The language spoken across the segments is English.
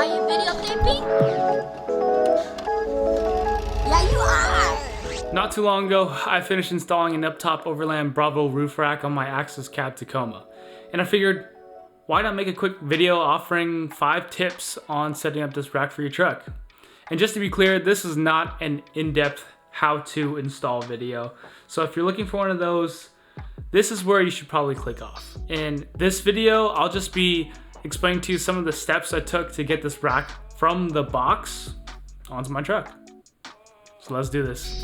Are you videotaping? Yeah, you are! Not too long ago, I finished installing an UpTop Overland Bravo roof rack on my Axis cab Tacoma. And I figured, why not make a quick video offering 5 tips on setting up this rack for your truck? And just to be clear, this is not an in-depth how to install video. So if you're looking for one of those, this is where you should probably click off. In this video, I'll just be explaining to you some of the steps I took to get this rack from the box onto my truck. So let's do this.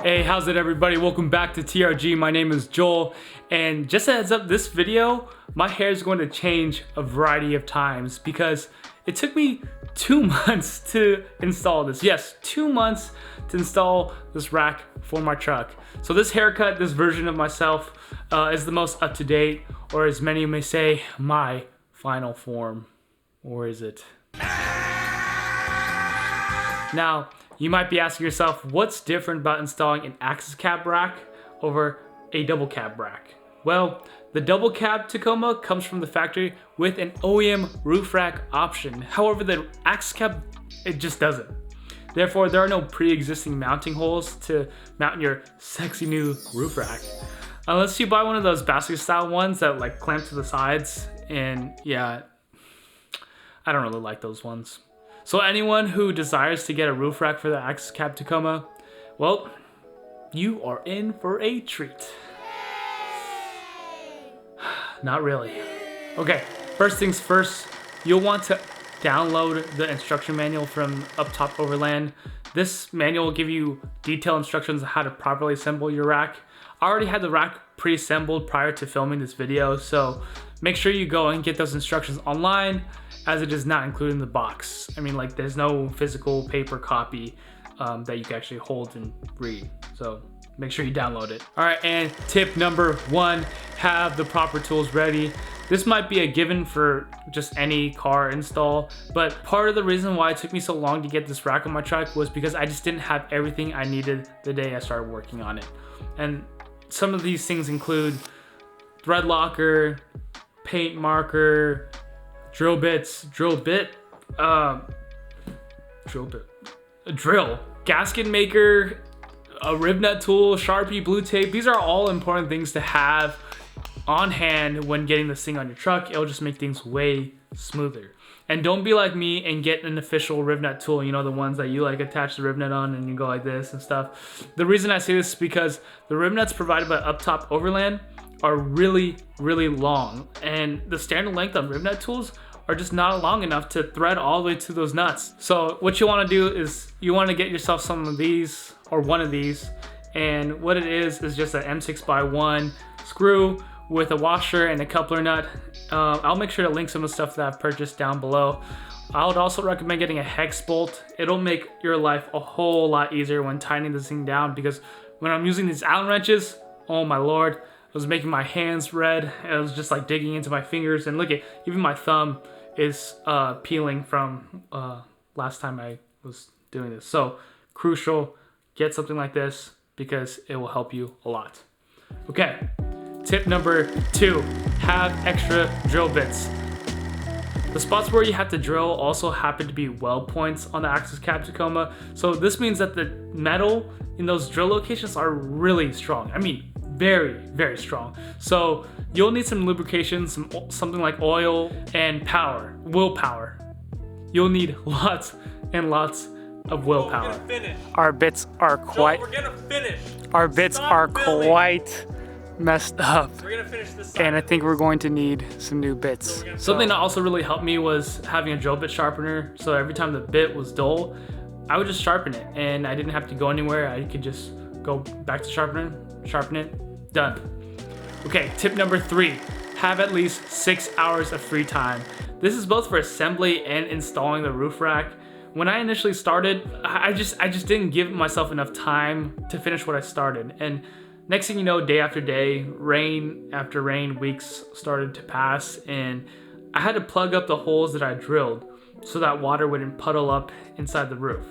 Hey, how's it everybody? Welcome back to TRG. My name is Joel, and just a heads up, this video, my hair is going to change a variety of times because it took me 2 months to install this. Yes, 2 months to install this rack for my truck. So this haircut, this version of myself, is the most up-to-date, or as many may say, my final form. Or is it? Now, you might be asking yourself, what's different about installing an Axis cab rack over a double cab rack? Well, the double cab Tacoma comes from the factory with an OEM roof rack option. However, the Axis cab, it just doesn't. Therefore, there are no pre-existing mounting holes to mount your sexy new roof rack. Unless you buy one of those basket style ones that like clamp to the sides, and yeah, I don't really like those ones. So anyone who desires to get a roof rack for the Axis cab Tacoma, well, you are in for a treat. Not really. Okay, first things first, you'll want to download the instruction manual from UpTop Overland. This manual will give you detailed instructions on how to properly assemble your rack. I already had the rack pre-assembled prior to filming this video, so make sure you go and get those instructions online, as it is not included in the box. I mean, like, there's no physical paper copy that you can actually hold and read. So make sure you download it. All right, and tip number 1, have the proper tools ready. This might be a given for just any car install, but part of the reason why it took me so long to get this rack on my truck was because I just didn't have everything I needed the day I started working on it. And some of these things include thread locker, paint marker, drill bits, drill, gasket maker, a rib nut tool, Sharpie, blue tape. These are all important things to have on hand when getting this thing on your truck. It'll just make things way smoother. And don't be like me and get an official rib nut tool, you know, the ones that you like attach the rib nut on and you go like this and stuff. The reason I say this is because the rib nuts provided by UpTop Overland are really, really long, and the standard length on rib nut tools are just not long enough to thread all the way to those nuts. So what you want to do is you want to get yourself some of these, or one of these, and what it is just an M6x1 screw with a washer and a coupler nut. I'll make sure to link some of the stuff that I've purchased down below. I would also recommend getting a hex bolt. It'll make your life a whole lot easier when tightening this thing down, because when I'm using these Allen wrenches, oh my lord, it was making my hands red. It was just like digging into my fingers, and look at, even my thumb is peeling from last time I was doing this. So crucial, get something like this because it will help you a lot. Okay, tip number 2, have extra drill bits. The spots where you have to drill also happen to be weld points on the Axis cab Tacoma. So this means that the metal in those drill locations are really strong. I mean, very, very strong. So you'll need some lubrication, something like oil and power, willpower. You'll need lots and lots of willpower. We're gonna finish. Our bits are quite. Joel, we're gonna finish. Our bits Stop are filming. quite messed up. We're gonna finish this side. And I think we're going to need some new bits. Something that also really helped me was having a drill bit sharpener. So every time the bit was dull, I would just sharpen it, and I didn't have to go anywhere. I could just go back to sharpen it, done. Okay, tip number 3, have at least 6 hours of free time. This is both for assembly and installing the roof rack. When I initially started, I just didn't give myself enough time to finish what I started. And next thing you know, day after day, rain after rain, weeks started to pass, and I had to plug up the holes that I drilled. so that water wouldn't puddle up inside the roof.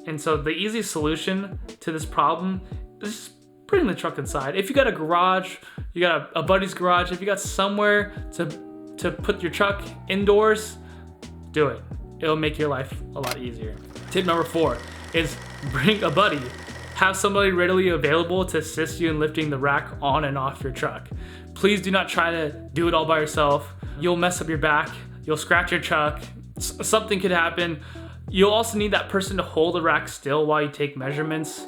And so the easy solution to this problem is just putting the truck inside. If you got a garage, you got a buddy's garage, if you got somewhere to put your truck indoors, do it. It'll make your life a lot easier. Tip number 4 is bring a buddy. Have somebody readily available to assist you in lifting the rack on and off your truck. Please do not try to do it all by yourself. You'll mess up your back, you'll scratch your truck, something could happen. You'll also need that person to hold the rack still while you take measurements,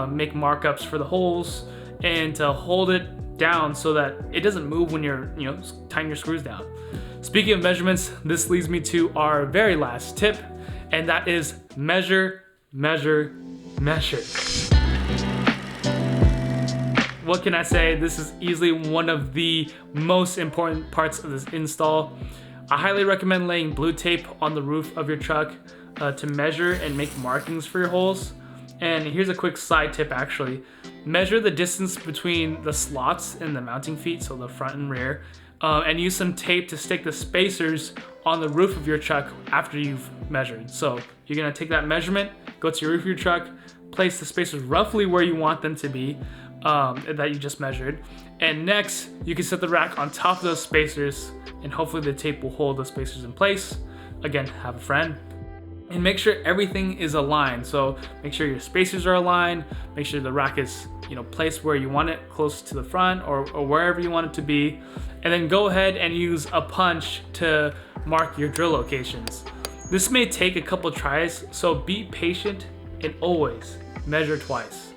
make markups for the holes, and to hold it down so that it doesn't move when you're tying your screws down. Speaking of measurements, this leads me to our very last tip, and that is measure, measure, measure. What can I say? This is easily one of the most important parts of this install. I highly recommend laying blue tape on the roof of your truck to measure and make markings for your holes. And here's a quick side tip actually. Measure the distance between the slots in the mounting feet, so the front and rear, and use some tape to stick the spacers on the roof of your truck after you've measured. So you're gonna take that measurement, go to your roof of your truck, place the spacers roughly where you want them to be, that you just measured. And next, you can set the rack on top of those spacers, and hopefully the tape will hold the spacers in place. Again, have a friend. And make sure everything is aligned. So make sure your spacers are aligned, make sure the rack is placed where you want it, close to the front or wherever you want it to be. And then go ahead and use a punch to mark your drill locations. This may take a couple tries, so be patient and always measure twice.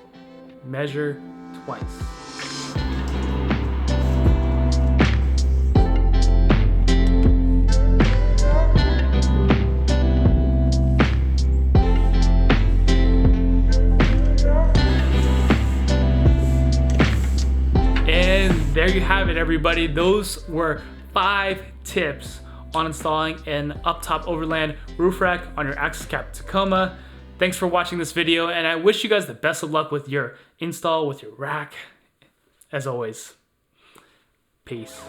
Measure twice. There you have it, everybody. Those were 5 tips on installing an UpTop Overland roof rack on your Axis Cap Tacoma. Thanks for watching this video, and I wish you guys the best of luck with your install with your rack. As always, peace.